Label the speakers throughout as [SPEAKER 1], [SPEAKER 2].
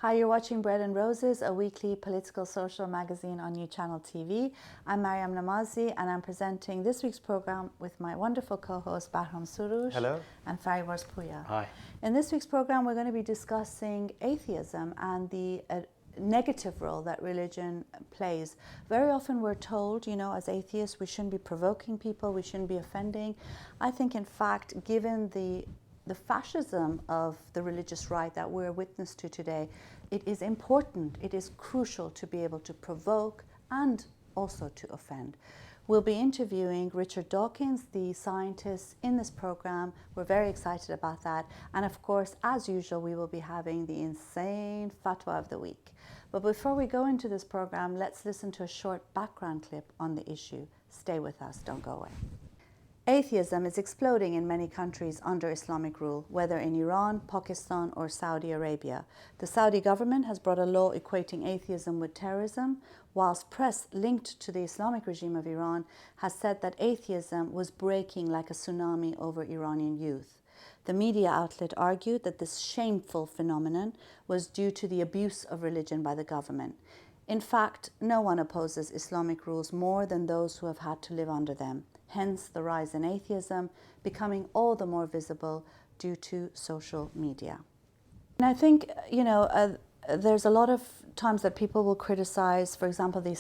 [SPEAKER 1] Hi, you're watching Bread and Roses, a weekly political social magazine on New Channel TV. I'm Mariam Namazi and I'm presenting this week's program with my wonderful co-host Bahram Surush.
[SPEAKER 2] Hello.
[SPEAKER 1] And Fariborz Puya.
[SPEAKER 2] Hi.
[SPEAKER 1] In this week's program, we're going to be discussing atheism and the negative role that religion plays. Very often we're told, as atheists, we shouldn't be provoking people, we shouldn't be offending. I think, in fact, given the fascism of the religious right that we're witness to today, it is important, it is crucial to be able to provoke and also to offend. We'll be interviewing Richard Dawkins, the scientist, in this program. We're very excited about that. And of course, as usual, we will be having the insane fatwa of the week. But before we go into this program, let's listen to a short background clip on the issue. Stay with us, don't go away. Atheism is exploding in many countries under Islamic rule, whether in Iran, Pakistan, or Saudi Arabia. The Saudi government has brought a law equating atheism with terrorism, whilst press linked to the Islamic regime of Iran has said that atheism was breaking like a tsunami over Iranian youth. The media outlet argued that this shameful phenomenon was due to the abuse of religion by the government. In fact, no one opposes Islamic rules more than those who have had to live under them. Hence the rise in atheism, becoming all the more visible due to social media. And I think, there's a lot of times that people will criticize, for example, the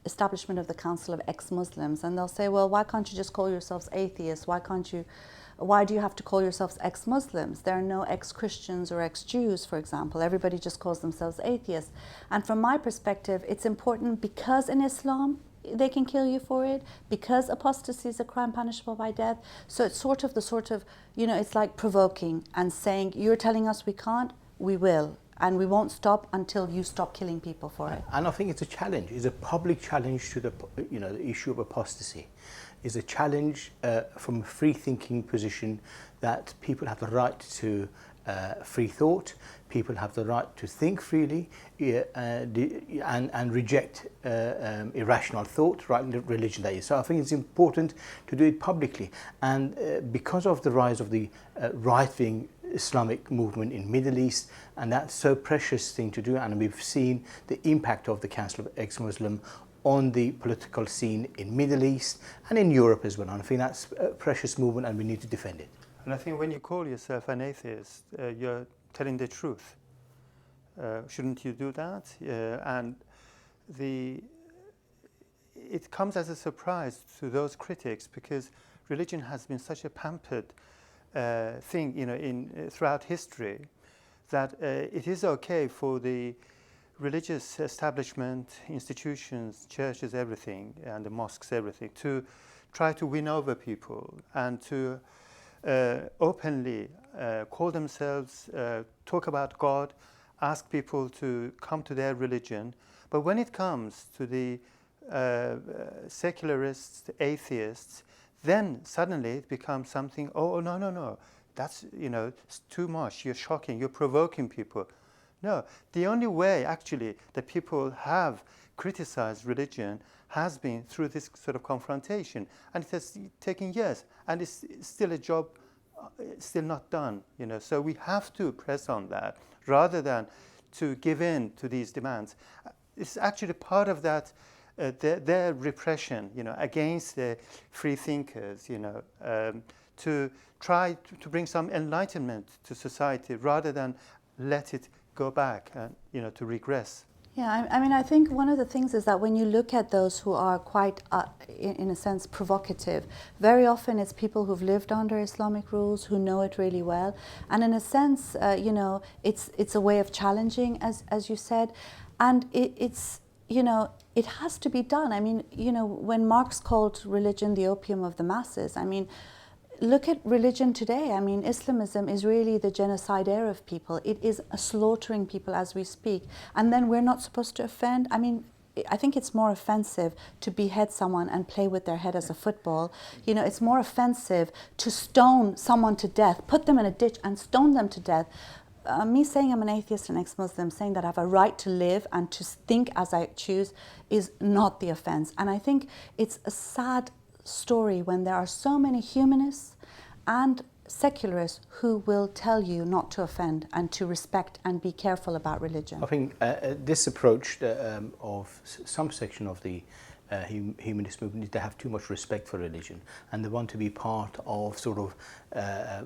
[SPEAKER 1] establishment of the Council of Ex-Muslims, and they'll say, well, why can't you just call yourselves atheists? Why do you have to call yourselves ex-Muslims? There are no ex-Christians or ex-Jews, for example. Everybody just calls themselves atheists. And from my perspective, it's important because in Islam, they can kill you for it, because apostasy is a crime punishable by death. So it's it's like provoking and saying, you're telling us we can't, we will. And we won't stop until you stop killing people for it.
[SPEAKER 2] And I think it's a challenge. It's a public challenge to the issue of apostasy. It's a challenge from a free-thinking position that people have the right to free thought. People have the right to think freely and reject irrational thought, right? Religion, that is. So I think it's important to do it publicly. And because of the rise of the right-wing Islamic movement in Middle East, and that's so precious thing to do, and we've seen the impact of the Council of Ex-Muslim on the political scene in Middle East and in Europe as well. And I think that's a precious movement and we need to defend it.
[SPEAKER 3] And I think when you call yourself an atheist, you're telling the truth. Shouldn't you do that? And it comes as a surprise to those critics because religion has been such a pampered thing, throughout history, that it is okay for the religious establishment, institutions, churches, everything, and the mosques, everything, to try to win over people and to openly call themselves, talk about God, ask people to come to their religion. But when it comes to the secularists, atheists, then suddenly it becomes something, no, that's, it's too much, you're shocking, you're provoking people. No, the only way actually that people have criticized religion has been through this sort of confrontation. And it has taken years, and it's still a job still not done, So we have to press on that rather than to give in to these demands. It's actually part of that, their repression, against the free thinkers, to try to bring some enlightenment to society rather than let it go back and, to regress.
[SPEAKER 1] Yeah, I think one of the things is that when you look at those who are quite, in a sense, provocative, very often it's people who've lived under Islamic rules, who know it really well. And in a sense, it's a way of challenging, as you said. And it has to be done. When Marx called religion the opium of the masses, look at religion today. Islamism is really the genocidaire of people. It is slaughtering people as we speak. And then we're not supposed to offend. I think it's more offensive to behead someone and play with their head as a football. It's more offensive to stone someone to death, put them in a ditch and stone them to death. Me saying I'm an atheist and ex-Muslim, saying that I have a right to live and to think as I choose is not the offense. And I think it's a sad story when there are so many humanists and secularists who will tell you not to offend and to respect and be careful about religion?
[SPEAKER 2] I think this approach of some section of the humanist movement is they have too much respect for religion, and they want to be part of sort of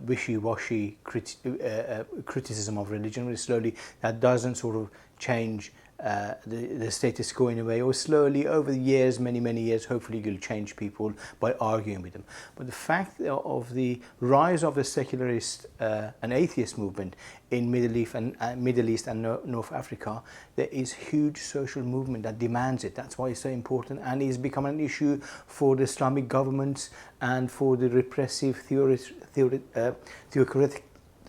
[SPEAKER 2] wishy-washy criticism of religion very slowly. That doesn't sort of change the status quo in a way, or slowly over the years, many years, hopefully you'll change people by arguing with them. But the fact of the rise of the secularist and atheist movement in Middle East and North Africa, there is huge social movement that demands it. That's why it's so important, and it's become an issue for the Islamic governments and for the repressive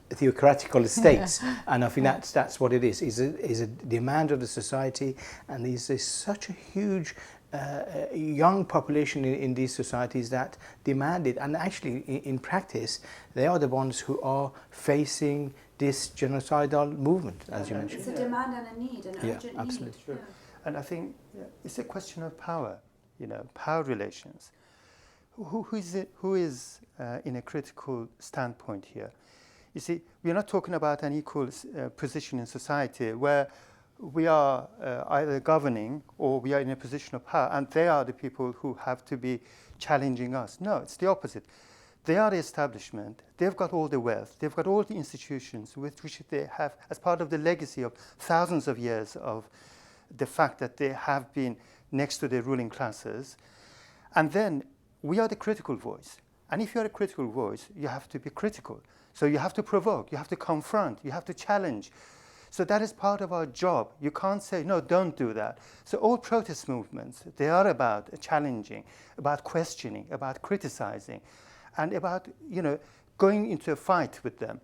[SPEAKER 2] theocratical states. And I think that's what it is. Is a demand of the society, and there's such a huge young population in these societies that demand it, and actually in practice they are the ones who are facing this genocidal movement, as you mentioned.
[SPEAKER 1] It's a demand and a need, an urgent need.
[SPEAKER 2] Absolutely.
[SPEAKER 3] Sure. And I think it's a question of power, power relations. Who is in a critical standpoint here? You see, we're not talking about an equal position in society where we are either governing or we are in a position of power, and they are the people who have to be challenging us. No, it's the opposite. They are the establishment. They've got all the wealth. They've got all the institutions with which they have, as part of the legacy of thousands of years of the fact that they have been next to the ruling classes. And then we are the critical voice. And if you're a critical voice, you have to be critical. So you have to provoke, you have to confront, you have to challenge. So that is part of our job. You can't say, no, don't do that. So all protest movements, they are about challenging, about questioning, about criticizing, and about, going into a fight with them.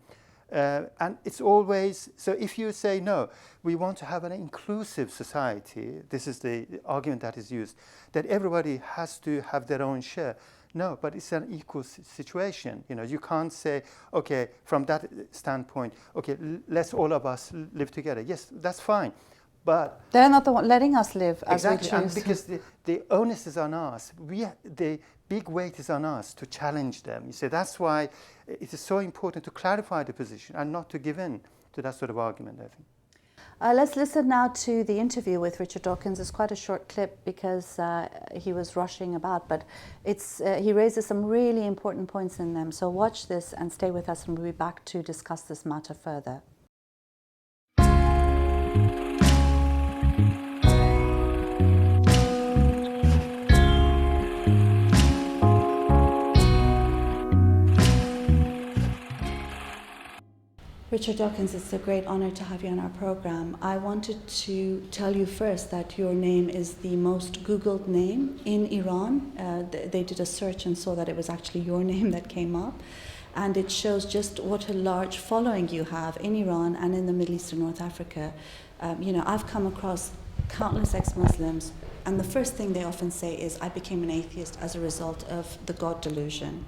[SPEAKER 3] And it's always, so if you say, no, we want to have an inclusive society, this is the argument that is used, that everybody has to have their own share. No, but it's an equal situation. You can't say, okay, from that standpoint, okay, let's all of us live together. Yes, that's fine, but
[SPEAKER 1] they're not the one letting us live as
[SPEAKER 3] exactly,
[SPEAKER 1] we choose.
[SPEAKER 3] and because the onus is on us. The big weight is on us to challenge them. You see, that's why it is so important to clarify the position and not to give in to that sort of argument, I think.
[SPEAKER 1] Let's listen now to the interview with Richard Dawkins. It's quite a short clip because he was rushing about, but he raises some really important points in them. So watch this and stay with us, and we'll be back to discuss this matter further. Richard Dawkins, it's a great honor to have you on our program. I wanted to tell you first that your name is the most Googled name in Iran. They did a search and saw that it was actually your name that came up. And it shows just what a large following you have in Iran and in the Middle East and North Africa. I've come across countless ex-Muslims, and the first thing they often say is, I became an atheist as a result of the God delusion.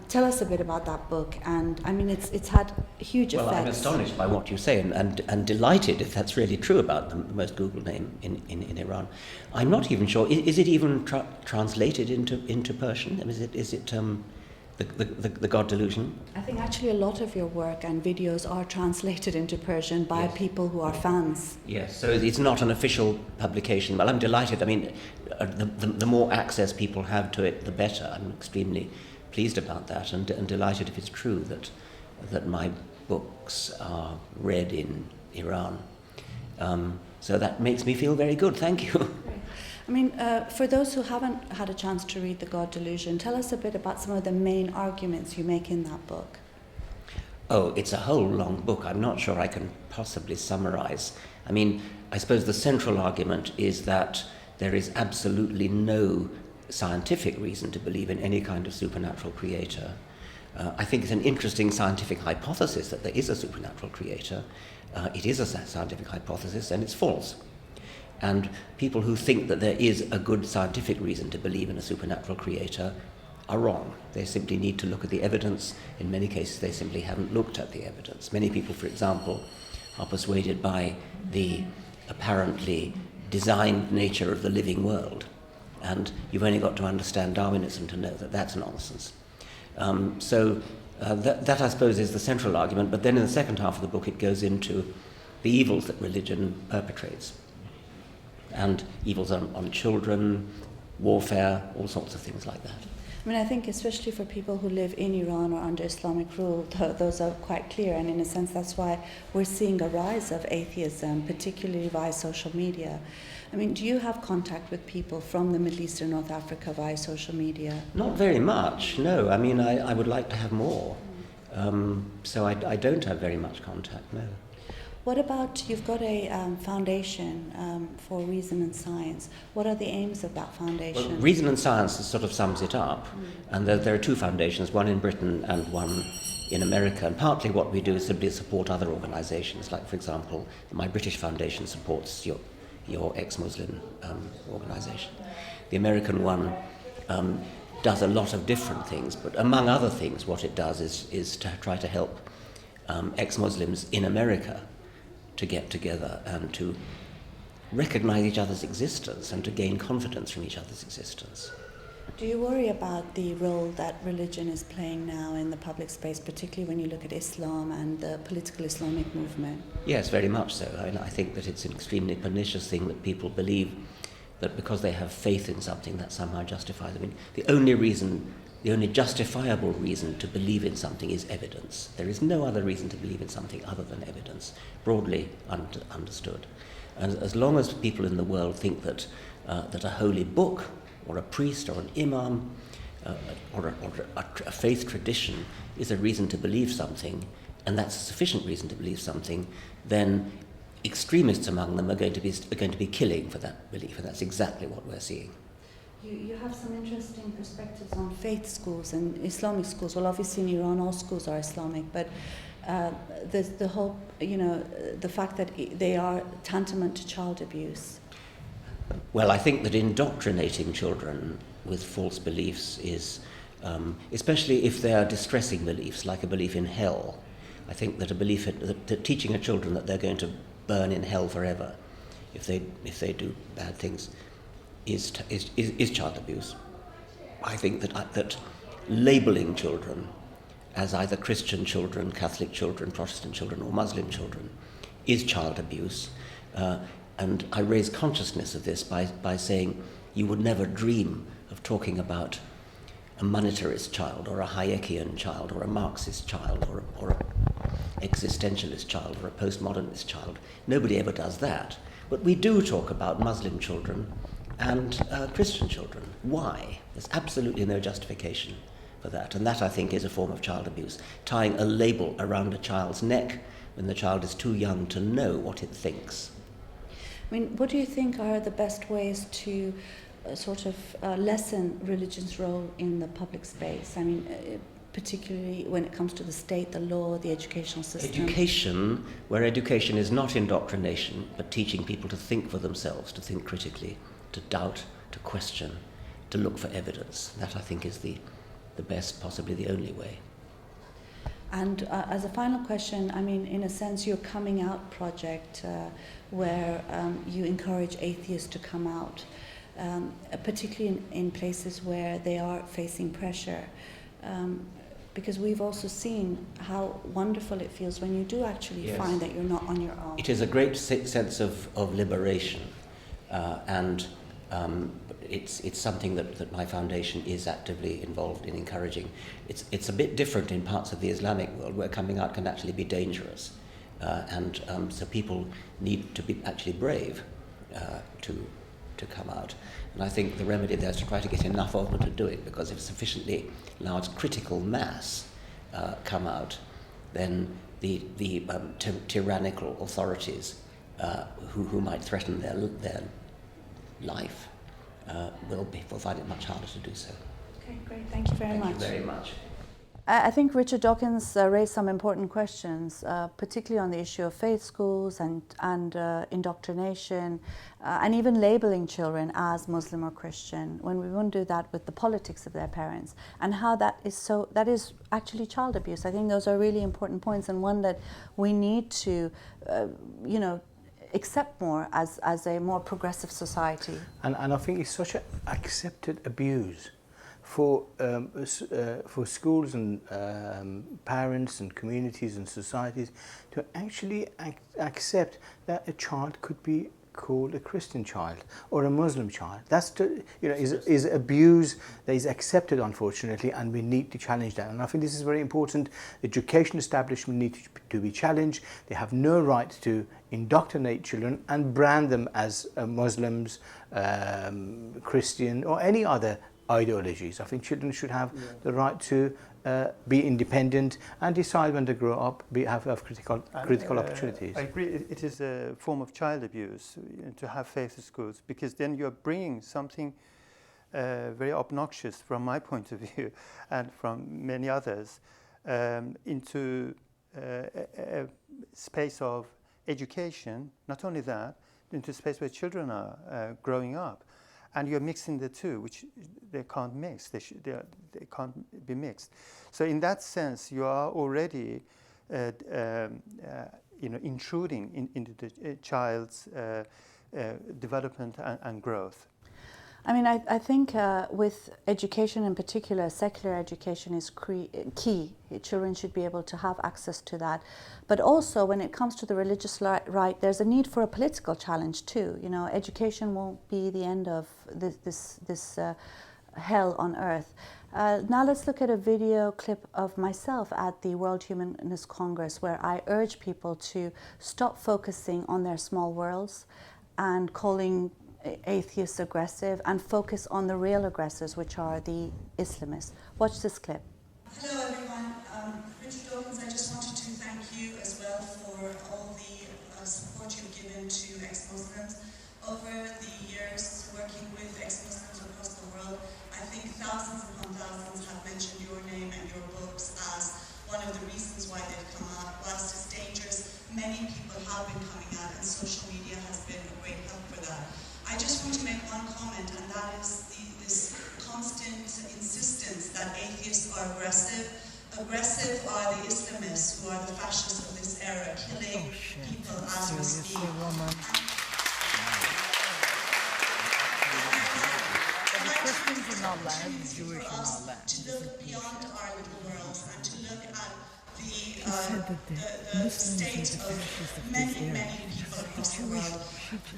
[SPEAKER 1] Tell us a bit about that book, and I mean it's had huge effects.
[SPEAKER 4] Well, I'm astonished by what you say, and delighted if that's really true about the most Googled name in Iran. I'm not even sure. Is it even translated into Persian? Is it the God delusion?
[SPEAKER 1] I think actually a lot of your work and videos are translated into Persian by people who are fans.
[SPEAKER 4] Yes, so it's not an official publication. Well, I'm delighted. I mean, the more access people have to it, the better. I'm extremely pleased about that, and delighted if it's true that my books are read in Iran. So that makes me feel very good. Thank you.
[SPEAKER 1] Great. I mean, for those who haven't had a chance to read The God Delusion, tell us a bit about some of the main arguments you make in that book.
[SPEAKER 4] Oh, it's a whole long book. I'm not sure I can possibly summarize. I mean, I suppose the central argument is that there is absolutely no scientific reason to believe in any kind of supernatural creator. I think it's an interesting scientific hypothesis that there is a supernatural creator. It is a scientific hypothesis, and it's false. And people who think that there is a good scientific reason to believe in a supernatural creator are wrong. They simply need to look at the evidence. In many cases, they simply haven't looked at the evidence. Many people, for example, are persuaded by the apparently designed nature of the living world. And you've only got to understand Darwinism to know that that's nonsense. So That, I suppose, is the central argument, but then in the second half of the book it goes into the evils that religion perpetrates. And evils on children, warfare, all sorts of things like that.
[SPEAKER 1] I mean, I think especially for people who live in Iran or under Islamic rule, those are quite clear, and in a sense that's why we're seeing a rise of atheism, particularly via social media. I mean, do you have contact with people from the Middle East and North Africa via social media?
[SPEAKER 4] Not very much, no. I mean, I would like to have more. So I don't have very much contact, no.
[SPEAKER 1] What about, you've got a foundation for reason and science. What are the aims of that foundation?
[SPEAKER 4] Well, Reason and Science sort of sums it up. And there are two foundations, one in Britain and one in America. And partly what we do is simply support other organisations. Like, for example, my British foundation supports your ex-Muslim organisation. The American one does a lot of different things, but among other things, what it does is to try to help ex-Muslims in America to get together and to recognise each other's existence and to gain confidence from each other's existence.
[SPEAKER 1] Do you worry about the role that religion is playing now in the public space, particularly when you look at Islam and the political Islamic movement?
[SPEAKER 4] Yes, very much so. I think that it's an extremely pernicious thing that people believe that because they have faith in something that somehow justifies. I mean, the only justifiable reason to believe in something is evidence. There is no other reason to believe in something other than evidence, broadly understood. And as long as people in the world think that a holy book or a priest or an imam or a faith tradition is a reason to believe something, and that's a sufficient reason to believe something, then extremists among them are going to be killing for that belief, and that's exactly what we're seeing.
[SPEAKER 1] You have some interesting perspectives on faith schools and Islamic schools. Well, obviously in Iran all schools are Islamic, but the whole, the fact that they are tantamount to child abuse.
[SPEAKER 4] Well, I think that indoctrinating children with false beliefs is, especially if they are distressing beliefs, like a belief in hell. I think that that teaching a children that they're going to burn in hell forever if they do bad things is child abuse. I think that labelling children as either Christian children, Catholic children, Protestant children, or Muslim children is child abuse. And I raise consciousness of this by saying you would never dream of talking about a monetarist child or a Hayekian child or a Marxist child or an existentialist child or a postmodernist child. Nobody ever does that. But we do talk about Muslim children and Christian children. Why? There's absolutely no justification for that. And that, I think, is a form of child abuse. Tying a label around a child's neck when the child is too young to know what it thinks.
[SPEAKER 1] I mean, what do you think are the best ways to lessen religion's role in the public space? I mean, particularly when it comes to the state, the law, the educational system.
[SPEAKER 4] Education, where education is not indoctrination, but teaching people to think for themselves, to think critically, to doubt, to question, to look for evidence. That, I think, is the best, possibly the only way.
[SPEAKER 1] And as a final question, I mean, in a sense, your coming out project, where you encourage atheists to come out, particularly in places where they are facing pressure. Because we've also seen how wonderful it feels when you do actually find that you're not on your own.
[SPEAKER 4] It is a great sense of liberation, and it's something that my foundation is actively involved in encouraging. It's a bit different in parts of the Islamic world where coming out can actually be dangerous, and so people need to be actually brave to come out. And I think the remedy there is to try to get enough of them to do it, because if sufficiently large critical mass come out, then the tyrannical authorities who might threaten their life will find it much harder to do so.
[SPEAKER 1] Okay, great. Thank you very much.
[SPEAKER 4] Thank you very much.
[SPEAKER 1] I think Richard Dawkins raised some important questions, particularly on the issue of faith schools and indoctrination, and even labeling children as Muslim or Christian when we won't do that with the politics of their parents, and how that is actually child abuse. I think those are really important points, and one that we need to, accept more as a more progressive society.
[SPEAKER 2] And I think it's such an accepted abuse for schools and parents and communities and societies to actually accept that a child could be called a Christian child or a Muslim child. That's is abuse that is accepted, unfortunately, and we need to challenge that. And I think this is very important. The education establishment needs to be challenged. They have no right to indoctrinate children and brand them as Muslims, Christian, or any other ideologies. I think children should have the right to be independent and decide when they grow up, have critical opportunities.
[SPEAKER 3] I agree. It is a form of child abuse to have faith in schools, because then you're bringing something very obnoxious from my point of view and from many others into a space of education. Not only that, into a space where children are growing up. And you're mixing the two, which they can't mix. They can't be mixed. So in that sense, you are already, intruding into the child's development and growth.
[SPEAKER 1] I mean, I think with education in particular, secular education is key. Children should be able to have access to that. But also, when it comes to the religious right, there's a need for a political challenge too. You know, education won't be the end of this hell on earth. Now let's look at a video clip of myself at the World Humanist Congress, where I urge people to stop focusing on their small worlds and calling atheists aggressive and focus on the real aggressors, which are the Islamists. Watch this clip.
[SPEAKER 5] Hello everyone, Richard Dawkins, I just wanted to thank you as well for all the support you've given to ex-Muslims. Over the years working with ex-Muslims across the world, I think thousands upon thousands have mentioned your name and your books as one of the reasons why they've come out. Whilst it's dangerous, many people have been coming out, and social media has been a great help for that. I just want to make one comment, and that is this constant insistence that atheists are aggressive. Aggressive are the Islamists, who are the fascists of this era, killing people as we speak. To look beyond our little worlds and to look at the state of many, many people across the world,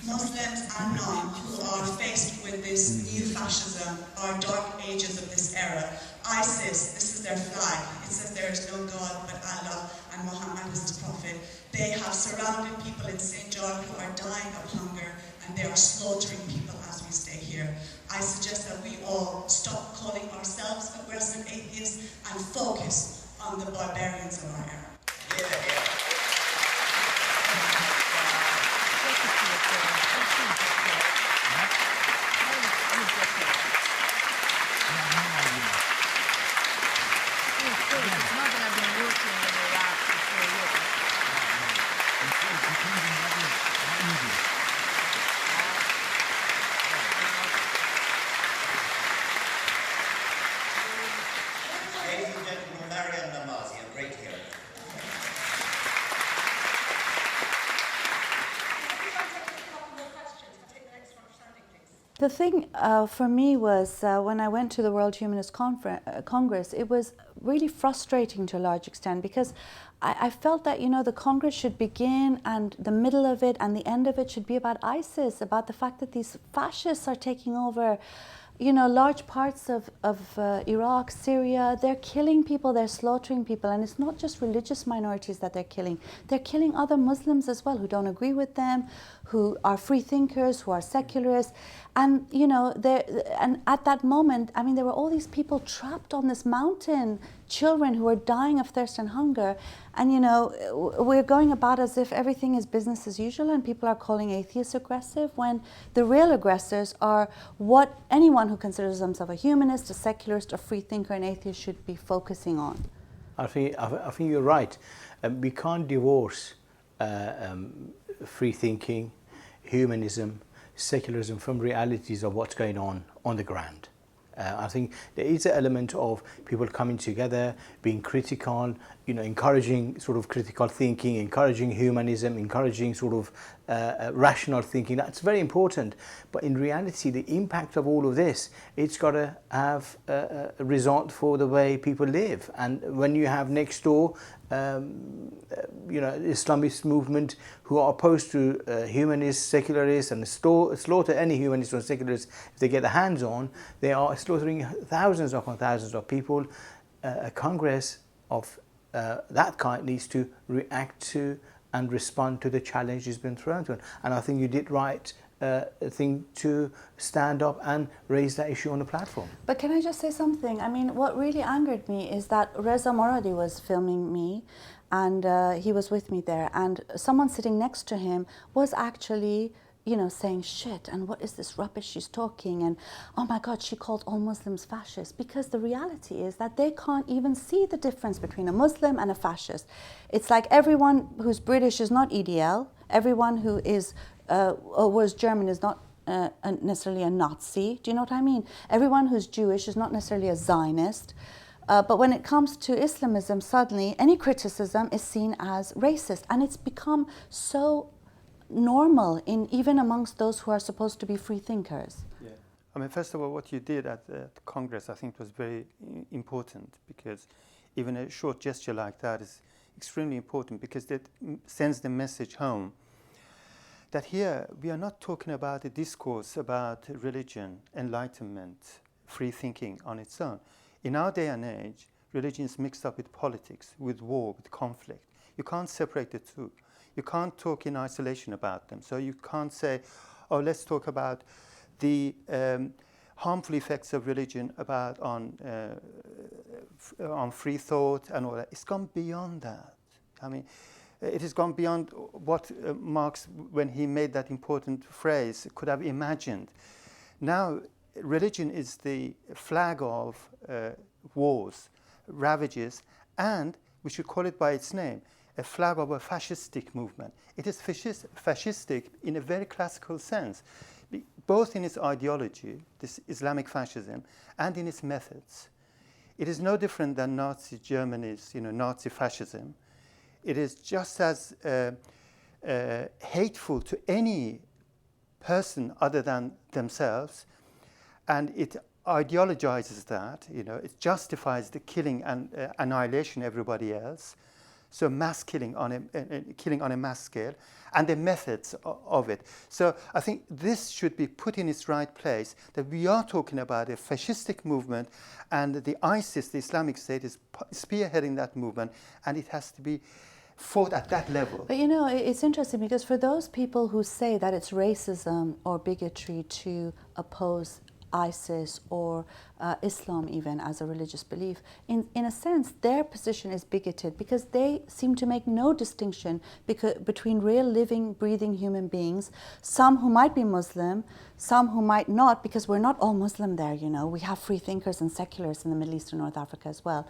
[SPEAKER 5] Muslims and non, who are faced with this new fascism, our dark ages of this era. ISIS, this is their flag. It says there is no God but Allah and Muhammad is his prophet. They have surrounded people in Sinjar who are dying of hunger, and they are slaughtering people as we stay here. I suggest that we all stop calling ourselves aggressive atheists and focus on the barbarians of our era.
[SPEAKER 1] The thing for me was when I went to the World Humanist Congress, it was really frustrating to a large extent, because I felt that, you know, the Congress should begin and the middle of it and the end of it should be about ISIS, about the fact that these fascists are taking over, you know, large parts of Iraq, Syria. They're killing people, they're slaughtering people, and it's not just religious minorities that they're killing other Muslims as well who don't agree with them, who are free thinkers, who are secularists. And, you know, and at that moment, I mean, there were all these people trapped on this mountain, children who were dying of thirst and hunger. And, you know, we're going about as if everything is business as usual, and people are calling atheists aggressive, when the real aggressors are what anyone who considers themselves a humanist, a secularist, a free thinker, an atheist should be focusing on.
[SPEAKER 2] I think you're right. We can't divorce free thinking, humanism, secularism from realities of what's going on the ground. I think there is an element of people coming together, being critical, you know, encouraging sort of critical thinking, encouraging humanism, encouraging sort of rational thinking. That's very important. But in reality, the impact of all of this, it's got to have a result for the way people live. And when you have next door, Islamist movement who are opposed to humanists, secularists, and slaughter any humanists or secularists if they get their hands on, they are slaughtering thousands upon thousands of people. A Congress of that kind needs to react to and respond to the challenges being thrown to it. And I think you did right thing to stand up and raise that issue on the platform.
[SPEAKER 1] But can I just say something? I mean, what really angered me is that Reza Moradi was filming me, and he was with me there, and someone sitting next to him was actually, saying shit, and what is this rubbish she's talking, and oh my God, she called all Muslims fascists, because the reality is that they can't even see the difference between a Muslim and a fascist. It's like everyone who's British is not EDL, everyone who is was German is not necessarily a Nazi. Do you know what I mean? Everyone who's Jewish is not necessarily a Zionist. But when it comes to Islamism, suddenly any criticism is seen as racist, and it's become so normal even amongst those who are supposed to be free thinkers.
[SPEAKER 3] Yeah. I mean, first of all, what you did at the Congress, I think, was very important, because even a short gesture like that is extremely important, because it sends the message home that here we are not talking about a discourse about religion, enlightenment, free thinking on its own. In our day and age, religion is mixed up with politics, with war, with conflict. You can't separate the two. You can't talk in isolation about them. So you can't say, oh, let's talk about the harmful effects of religion on free thought and all that. It's gone beyond that. I mean, it has gone beyond what Marx, when he made that important phrase, could have imagined. Now, religion is the flag of wars, ravages, and we should call it by its name, a flag of a fascistic movement. It is fascistic in a very classical sense, both in its ideology, this Islamic fascism, and in its methods. It is no different than Nazi Germany's, Nazi fascism. It is just as hateful to any person other than themselves, and it ideologizes that. It justifies the killing and annihilation of everybody else. So mass killing on a mass scale, and the methods of it. So I think this should be put in its right place, that we are talking about a fascistic movement, and the ISIS, the Islamic State, is spearheading that movement, and it has to be fought at that level.
[SPEAKER 1] But it's interesting, because for those people who say that it's racism or bigotry to oppose ISIS or Islam even as a religious belief, in a sense their position is bigoted, because they seem to make no distinction between real living, breathing human beings, some who might be Muslim, some who might not, because we're not all Muslim there, we have free thinkers and secularists in the Middle East and North Africa as well.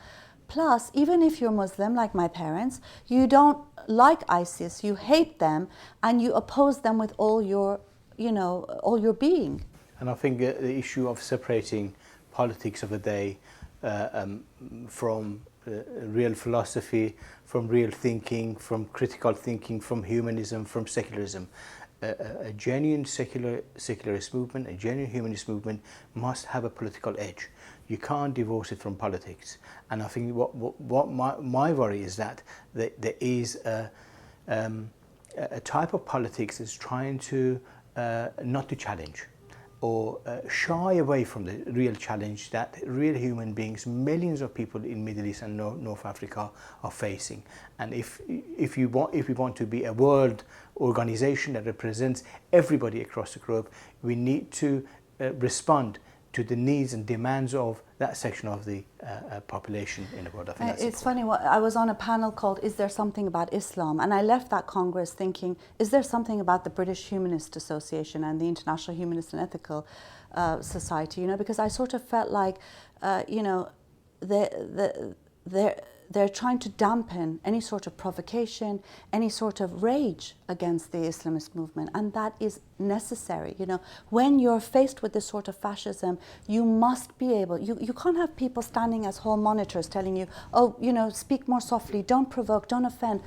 [SPEAKER 1] Plus, even if you're Muslim, like my parents, you don't like ISIS, you hate them, and you oppose them with all your being.
[SPEAKER 2] And I think the issue of separating politics of the day from real philosophy, from real thinking, from critical thinking, from humanism, from secularism. A genuine secularist movement, a genuine humanist movement must have a political edge. You can't divorce it from politics. And I think what my worry is that there is a type of politics that's trying to not to challenge, or shy away from the real challenge that real human beings, millions of people in Middle East and North Africa are facing. And if we want to be a world organization that represents everybody across the globe, we need to respond to the needs and demands of that section of the population in the world. I think that's
[SPEAKER 1] it's
[SPEAKER 2] important.
[SPEAKER 1] funny, I was on a panel called "Is There Something About Islam?" and I left that Congress thinking, is there something about the British Humanist Association and the International Humanist and Ethical Society, because I sort of felt like, they're trying to dampen any sort of provocation, any sort of rage against the Islamist movement, and that is necessary. When you're faced with this sort of fascism, you must be able, you can't have people standing as hall monitors telling you, oh, speak more softly, don't provoke, don't offend.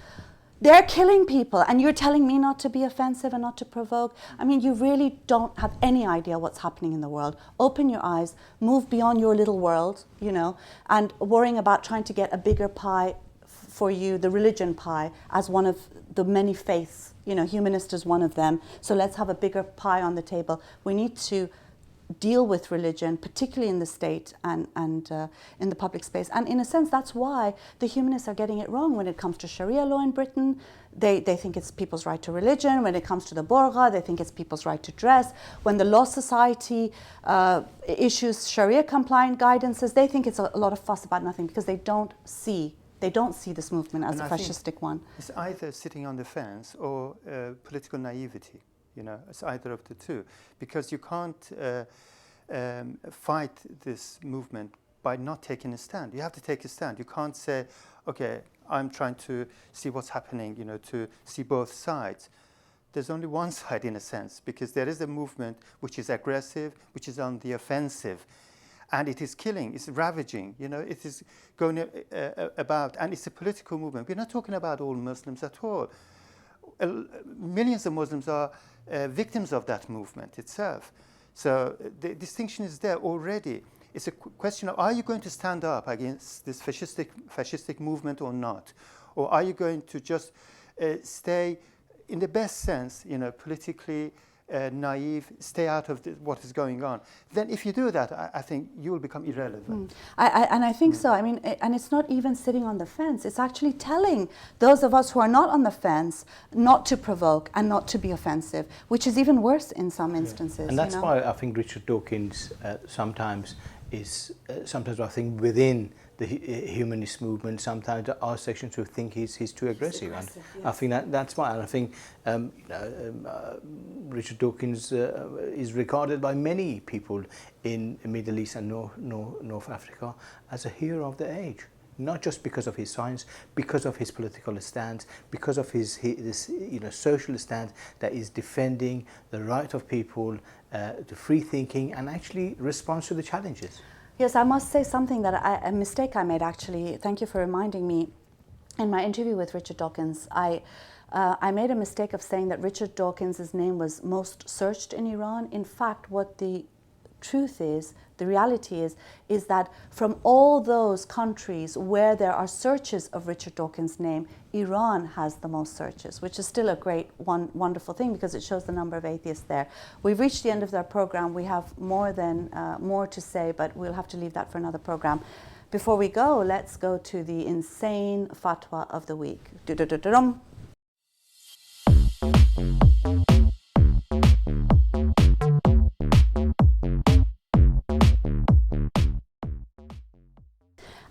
[SPEAKER 1] They're killing people, and you're telling me not to be offensive and not to provoke. I mean, you really don't have any idea what's happening in the world. Open your eyes, move beyond your little world, you know, and worrying about trying to get a bigger pie for you, the religion pie, as one of the many faiths. You know, humanist is one of them. So let's have a bigger pie on the table. We need to deal with religion, particularly in the state and in the public space. And in a sense, that's why the humanists are getting it wrong when it comes to Sharia law in Britain. They think it's people's right to religion. When it comes to the burqa, they think it's people's right to dress. When the Law Society issues Sharia compliant guidances, they think it's a lot of fuss about nothing, because they don't see this movement as a fascistic one.
[SPEAKER 3] It's either sitting on the fence or political naivety. You know, it's either of the two, because you can't fight this movement by not taking a stand. You have to take a stand. You can't say, okay, I'm trying to see what's happening, you know, to see both sides. There's only one side in a sense, because there is a movement which is aggressive, which is on the offensive, and it is killing, it's ravaging, you know, it is going about, and it's a political movement. We're not talking about all Muslims at all. Millions of Muslims are victims of that movement itself. So the distinction is there already. It's a question of, are you going to stand up against this fascistic movement or not? Or are you going to just stay, in the best sense, you know, politically naive, stay out of what is going on? Then if you do that, I think you will become irrelevant.
[SPEAKER 1] And I think so. I mean, and it's not even sitting on the fence. It's actually telling those of us who are not on the fence not to provoke and not to be offensive, which is even worse in some instances.
[SPEAKER 2] And that's,
[SPEAKER 1] you know?
[SPEAKER 2] why I think Richard Dawkins sometimes I think within the humanist movement, sometimes there are sections who think he's too aggressive. And yes. I think that's why. And I think Richard Dawkins is regarded by many people in the Middle East and North Africa as a hero of the age. Not just because of his science, because of his political stance, because of his social stance that is defending the right of people to free thinking and actually responds to the challenges.
[SPEAKER 1] Yes, I must say something a mistake I made, actually. Thank you for reminding me. In my interview with Richard Dawkins, I made a mistake of saying that Richard Dawkins' name was most searched in Iran. In fact, what the truth is, the reality is that from all those countries where there are searches of Richard Dawkins' name, Iran has the most searches, which is still a great, wonderful thing, because it shows the number of atheists there. We've reached the end of our program. We have more to say, but we'll have to leave that for another program. Before we go, let's go to the insane fatwa of the week. Du-du-du-du-dum.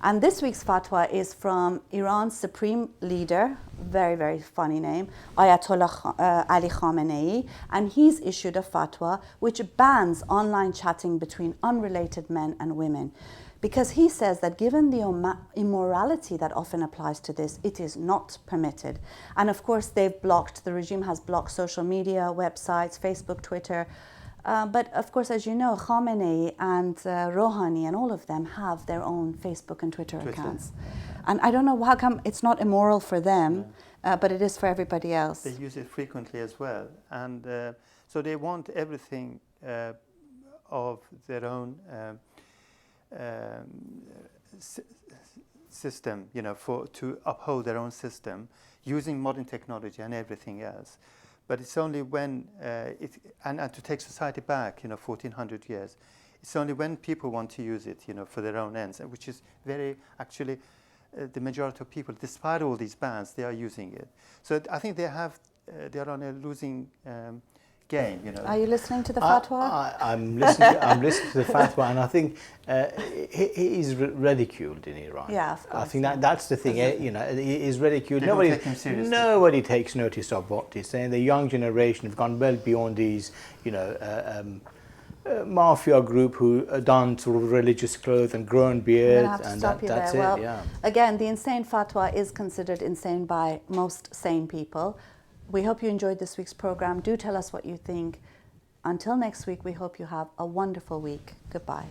[SPEAKER 1] And this week's fatwa is from Iran's supreme leader, very, very funny name, Ayatollah Ali Khamenei, and he's issued a fatwa which bans online chatting between unrelated men and women, because he says that given the immorality that often applies to this, it is not permitted. And of course, the regime has blocked social media, websites, Facebook, Twitter. But of course, as you know, Khamenei and Rouhani and all of them have their own Facebook and Twitter accounts. And I don't know how come it's not immoral for them, but it is for everybody else.
[SPEAKER 3] They use it frequently as well. And so they want everything of their own system, you know, to uphold their own system using modern technology and everything else. But it's only when, and to take society back, 1,400 years, it's only when people want to use it, for their own ends, which is actually, the majority of people, despite all these bans, they are using it. So I think they are on a losing game,
[SPEAKER 1] Are you listening to the fatwa?
[SPEAKER 2] I'm listening to the fatwa, and I think he is ridiculed in Iran.
[SPEAKER 1] Yeah, of course.
[SPEAKER 2] I think that's the thing. He is ridiculed.
[SPEAKER 3] Nobody take him seriously.
[SPEAKER 2] Nobody takes notice of what he's saying. The young generation have gone well beyond these, mafia group who don sort of religious clothes and grown beards, and that's it.
[SPEAKER 1] Well,
[SPEAKER 2] yeah.
[SPEAKER 1] Again, the insane fatwa is considered insane by most sane people. We hope you enjoyed this week's program. Do tell us what you think. Until next week, we hope you have a wonderful week. Goodbye.